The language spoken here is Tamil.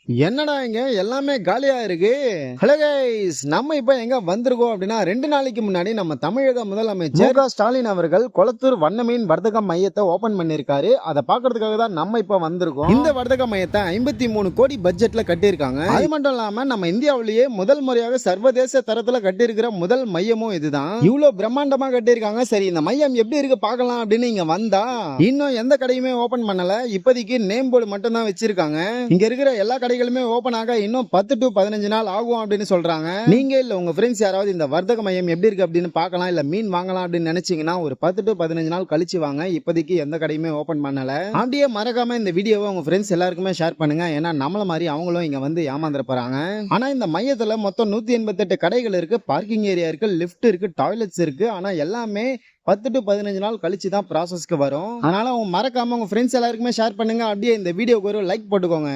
என்னடா இங்க எல்லாமே காலியா இருக்கு. ஹலோ கைஸ், நம்ம இப்ப எங்க வந்திருக்கோம் அப்படின்னா 2 நாளைக்கு முன்னாடி நம்ம தமிழக முதலமைச்சர் மு.க. ஸ்டாலின் அவர்கள் கொளத்தூர் வண்ண மீன் வர்த்தக மையத்தை ஓபன் பண்ணிருக்காரு. அதை பாக்குறதுக்காக தான் நம்ம இப்ப வந்திருக்கோம். இந்த வர்த்தக மையத்தை 53 கோடி பட்ஜெட்ல கட்டியிருக்காங்க. அது மட்டும் இல்லாம நம்ம இந்தியாவிலேயே முதல் முறையாக சர்வதேச தரத்துல கட்டியிருக்கிற முதல் மையமும் இதுதான். இவ்வளவு பிரம்மாண்டமா கட்டியிருக்காங்க. சரி, இந்த மையம் எப்படி இருக்கு பார்க்கலாம் அப்படின்னு இங்க வந்தா இன்னும் எந்த கடையுமே ஓபன் பண்ணல. இப்போதைக்கு நேம் போர்டு மட்டும் தான் வச்சிருக்காங்க. இங்க இருக்கிற எல்லா கடைகளுமே ஓபன் ஆக இன்னும் 10 to 15 நாள் ஆகும் அப்படின்னு சொல்றாங்க. நீங்க இல்ல உங்க ஃப்ரெண்ட்ஸ் யாராவது இந்த வர்த்தக மையம் எப்படி இருக்கு அப்படின்னு பார்க்கலாம், இல்ல மீன் வாங்கலாம் அப்படின்னு நினைச்சீங்கன்னா ஒரு 10 to 15 நாள் கழிச்சு வாங்க. இப்போதைக்கு எந்த கடையுமே ஓபன் பண்ணல. அப்படியே மறக்காம இந்த வீடியோவை உங்க ஃப்ரெண்ட்ஸ் எல்லாருக்குமே ஷேர் பண்ணுங்க. ஏன்னா நம்மள மாதிரி அவங்களும் இங்க வந்து ஏமாந்துட போறாங்க. ஆனா இந்த மையத்துல மொத்தம் 188 கடைகள் இருக்கு, பார்க்கிங் ஏரியா இருக்கு, லிஃப்ட் இருக்கு, டாய்லெட்ஸ் இருக்கு. ஆனா எல்லாமே 10 to 15 நாள் கழிச்சு தான் ப்ராசஸ்க்கு வரும். அதனால மறக்காம உங்க ஃப்ரெண்ட்ஸ் எல்லாருக்குமே ஷேர் பண்ணுங்க. அப்படியே இந்த வீடியோக்கு ஒரு லைக் போட்டுக்கோங்க.